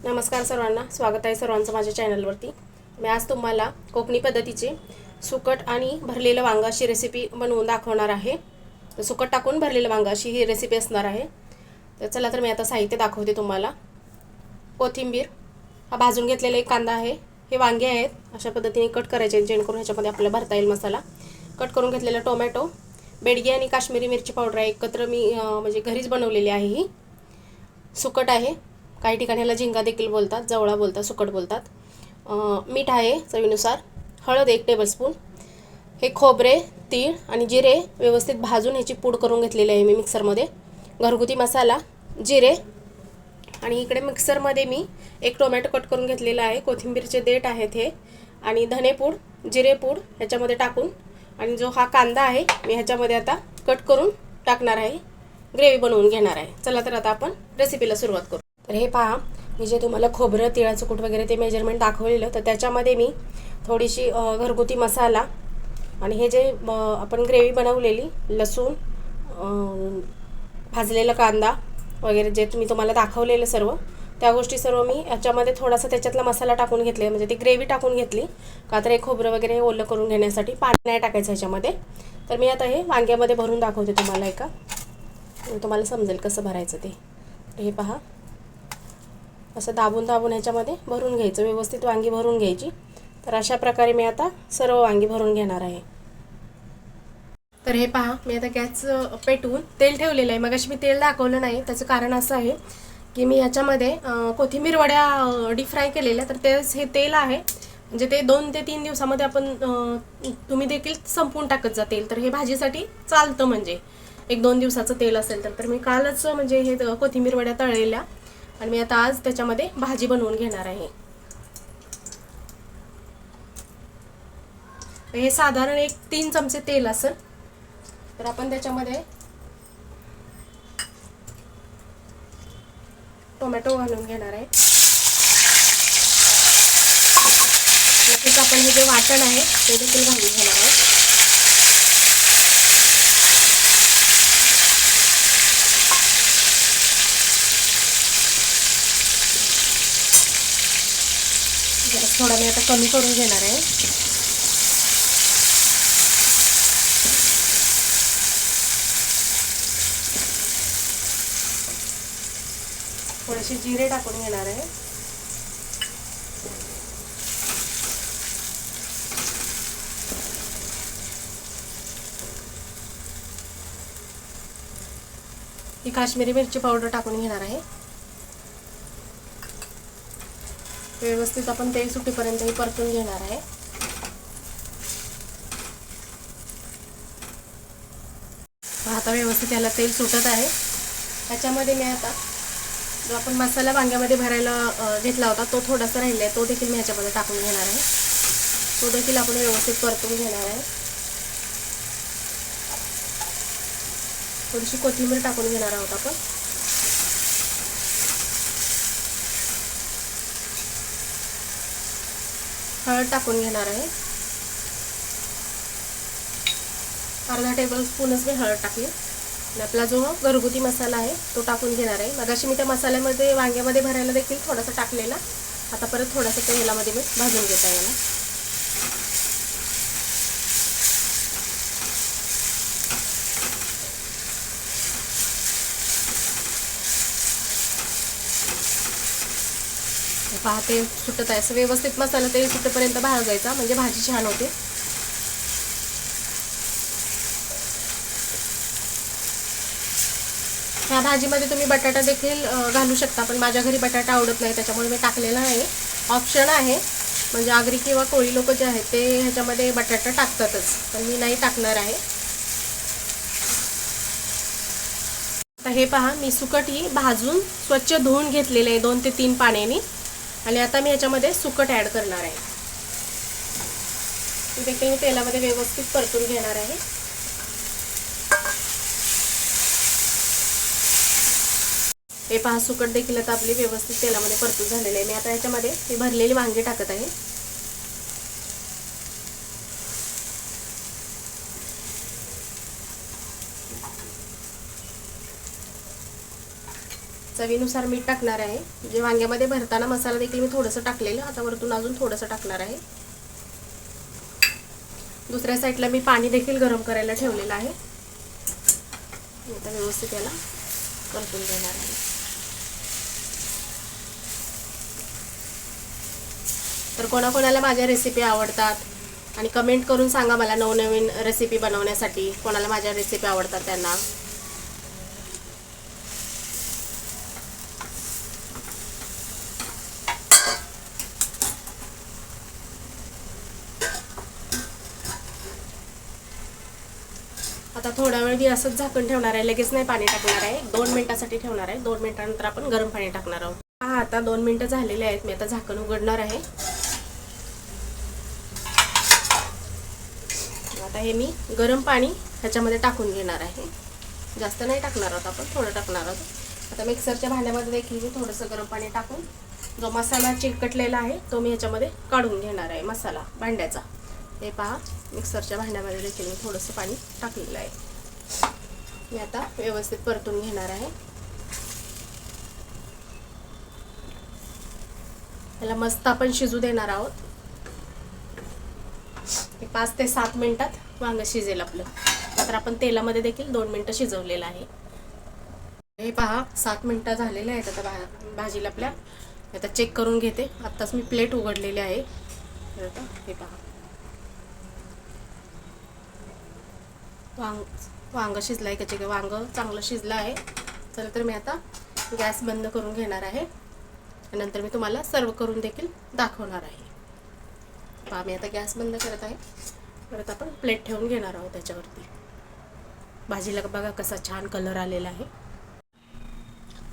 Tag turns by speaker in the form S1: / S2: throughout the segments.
S1: नमस्कार सर्वांना, स्वागत आहे सर्वांचं माझ्या चॅनलवरती। मी आज तुम्हाला कोकणी पद्धतीचे सुकट आणि भरलेलं वांग अशी रेसिपी बनवून दाखवणार आहे। तर सुकट टाकून भरलेलं वांग अशी ही रेसिपी असणार आहे। तर चला तर मी आता साहित्य दाखवते तुम्हाला। कोथिंबीर, हा भाजून घेतलेला एक कांदा आहे, हे वांगे आहेत अशा पद्धतीने कट करायचे जेणेकरून ह्याच्यामध्ये आपल्याला भरता येईल मसाला। कट करून घेतलेला टोमॅटो, बेडगी आणि काश्मीरी मिरची पावडर आहे एकत्र मी म्हणजे घरीच बनवलेली आहे। ही सुकट आहे, काही ठिकाणी ह्याला झिंगा देखील बोलतात, जवळा बोलतात, सुकट बोलतात। मीठ आहे चवीनुसार, हळद 1 टेबलस्पून, हे खोबरे, तीळ आणि जिरे व्यवस्थित भाजून ह्याची पूड करून घेतलेली आहे मी मिक्सरमध्ये। घरगुती मसाला, जिरे आणि इकडे मिक्सरमध्ये मी एक टोमॅटो कट करून घेतलेला आहे, कोथिंबीरचे देठ आहेत हे, आणि धनेपूड, जिरेपूड ह्याच्यामध्ये टाकून, आणि जो हा कांदा आहे मी ह्याच्यामध्ये आता कट करून टाकणार आहे, ग्रेव्ही बनवून घेणार आहे। चला तर आता आपण रेसिपीला सुरुवात करू। तर हे पहा, मी जे तुम्हाला खोबरं, तिळाचं कूट वगैरे ते मेजरमेंट दाखवलेलं, तर त्याच्यामध्ये मी थोडीशी घरगुती मसाला आणि हे जे आपण ग्रेव्ही बनवलेली, लसूण, भाजलेला कांदा वगैरे जे मी तुम्हाला दाखवलेलं सर्व त्या गोष्टी सर्व मी याच्यामध्ये थोडासा त्याच्यातला मसाला टाकून घेतले, म्हणजे ती ग्रेव्ही टाकून घेतली का तर हे खोबरं वगैरे ओलं करून घेण्यासाठी पाणी नाही टाकायचं ह्याच्यामध्ये। तर मी आता हे वांग्यामध्ये भरून दाखवते तुम्हाला एका, तुम्हाला समजेल कसं भरायचं ते। हे पहा, असं दाबून दाबून ह्याच्यामध्ये भरून घ्यायचं, व्यवस्थित वांगी भरून घ्यायची। तर अशा प्रकारे मी आता सर्व वांगी भरून घेणार आहे। तर हे पहा, मी आता गॅस पेटवून तेल ठेवलेलं आहे। मगाशी मी तेल दाखवलं नाही, त्याचं कारण असं आहे की मी ह्याच्यामध्ये कोथिंबीर वड्या डीप फ्राय केलेल्या, तर तेच हे तेल आहे, म्हणजे ते 2 ते 3 दिवसामध्ये आपण तुम्ही देखील संपवून टाकत जा तेल, तर हे भाजीसाठी चालतं, म्हणजे 1-2 दिवसाचं तेल असेल तर मी कालच म्हणजे हे कोथिंबीर वड्या तळलेल्या आणि मी आता आज त्याच्यामध्ये भाजी बनवून घेणार आहे। हे साधारण 1-3 चमचे तेल असेल, तर आपण त्याच्यामध्ये टोमॅटो घालून घेणार आहे। लगेच आपण हे जे वाटण आहे ते देखील घालून घेणार आहोत। थोडा मी आता कमी करून घेणार आहे। थोडेसे जिरे टाकून घेणार आहे। ही काश्मीरी मिरची पावडर टाकून घेणार आहे। व्यवस्थित आपण तेल सुटेपर्यंत ही परतून घेणार आहे। आता व्यवस्थित याला तेल सुटत आहे। त्याच्यामध्ये मी आता जो आपण मसाला वांग्यामध्ये भरायला घेतला होता तो थोडासा राहिला आहे, तो देखील मी ह्याच्यामध्ये टाकून घेणार आहे। तो देखील आपण व्यवस्थित परतून घेणार आहे। थोडीशी कोथिंबीर टाकून घेणार आहोत आपण। हळद टाकून घेणार आहे, अर्धा टेबलस्पूनच मी हळद टाकली। आणि आपला जो घरगुती मसाला आहे तो टाकून घेणार आहे। मगाशी मी त्या मसाल्यामध्ये वांग्यामध्ये भरायला देखील थोडासा टाकलेला, आता परत थोडासा तेलामध्ये मी भाजून घेता याला। पहा, तेल सुटत आहे, असं व्यवस्थित मसाला तेल सुटेपर्यंत भाजायचा, म्हणजे भाजी छान होते। ह्या भाजीमध्ये तुम्ही बटाटा देखील घालू शकता, पण माझ्या घरी बटाटा आवडत नाही त्याच्यामुळे मी टाकलेला नाही, ऑप्शन आहे। म्हणजे आगरी किंवा कोळी लोक जे आहेत ते ह्याच्यामध्ये बटाटा टाकतातच, पण मी नाही टाकणार आहे। आता हे पहा, मी सुकट ही भाजून स्वच्छ धुवून घेतलेले आहे 2 ते 3 पाण्याने, आणि आता मी ह्याच्यामध्ये सुकट ॲड करणार आहे। ते देखील मी तेलामध्ये व्यवस्थित परतून घेणार आहे। हे पहा, सुकट देखील आता आपली व्यवस्थित तेलामध्ये परतून झालेले आहे। मी आता ह्याच्यामध्ये ही भरलेली वांगी टाकत आहे। चवीनुसार मीठ टाकणार आहे. जे वांग्यामध्ये भरताना मसाला देखील मी थोडंसं टाकलेलं, आता वरतून अजून थोडंसं टाकणार आहे. दुसऱ्या साईडला मी पाणी देखील गरम करायला ठेवलेलं आहे. आता व्यवस्थित याला परतून घेणार आहे. तर कोणाकोणाला माझ्या रेसिपी आवडतात आणि कमेंट करून सांगा मला नवनवीन रेसिपी बनवण्यासाठी. कोणाला माझ्या रेसिपी आवडतात त्यांना. आता थोडा वेळ मी असंच झाकण ठेवणार आहे. लगेच नाही पाणी टाकणार आहे. 2 मिनिटासाठी ठेवणार आहे. 2 मिनिटानंतर आपण गरम पाणी टाकणार आहोत. हा आता 2 मिनिटं झालेले आहेत. मी आता झाकण उघडणार आहे. आता हे मी गरम पाणी ह्याच्यामध्ये टाकून घेणार आहे. जास्त नाही टाकणार आहोत आपण, थोडं टाकणार आहोत. आता मिक्सरच्या भांड्यामध्ये देखील मी थोडंसं गरम पाणी टाकून जो मसाला चिकटलेला आहे तो मी ह्याच्यामध्ये काढून घेणार आहे. मसाला भांड्याचा हे पहा, मिक्सरच्या भांड्यामध्ये देखील मी थोडंसं पाणी टाकलेलं आहे. मी आता व्यवस्थित परतून घेणार आहे. त्याला मस्त आपण शिजू देणार आहोत. 5 ते 7 मिनिटात वांग शिजेल आपलं. तर आपण तेलामध्ये देखील 2 मिनिटं शिजवलेलं आहे. हे पहा 7 मिनिटं झालेले आहेत. आता भाजीला आपल्या आता चेक करून घेते. आत्ताच मी प्लेट उघडलेली आहे. आता हे पहा वांग शिजलं आहे. कच्चे वांग चांगलं शिजलं आहे. चला तर मी आता गॅस बंद करून घेणार आहे. नंतर मी तुम्हाला सर्व करून देखील दाखवणार आहे. पहा मी आता गॅस बंद करत आहे. परत आपण प्लेट ठेवून घेणार आहोत त्याच्यावरती. भाजीला बघा कसा छान कलर आलेला आहे.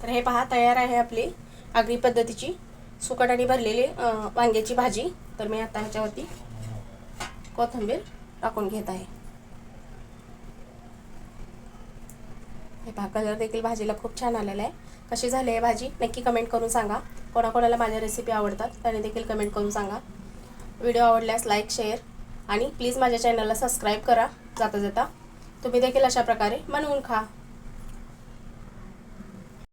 S1: तर हे पहा तयार आहे आपली आगरी पद्धतीची सुकट आणि भरलेली वांग्याची भाजी. तर मी आता ह्याच्यावरती कोथिंबीर टाकून घेत आहे. हे पहा कलर देखील भाजीला खूप छान आलेला आहे. कशी झाली आहे भाजी नक्की कमेंट करून सांगा. कोणाकोणाला माझ्या रेसिपी आवडतात त्याने देखील कमेंट करून सांगा. व्हिडिओ आवडल्यास लाईक, शेअर आणि प्लीज माझ्या चॅनलला सबस्क्राईब करा. जाता जाता तुम्ही देखील अशा प्रकारे बनवून खा.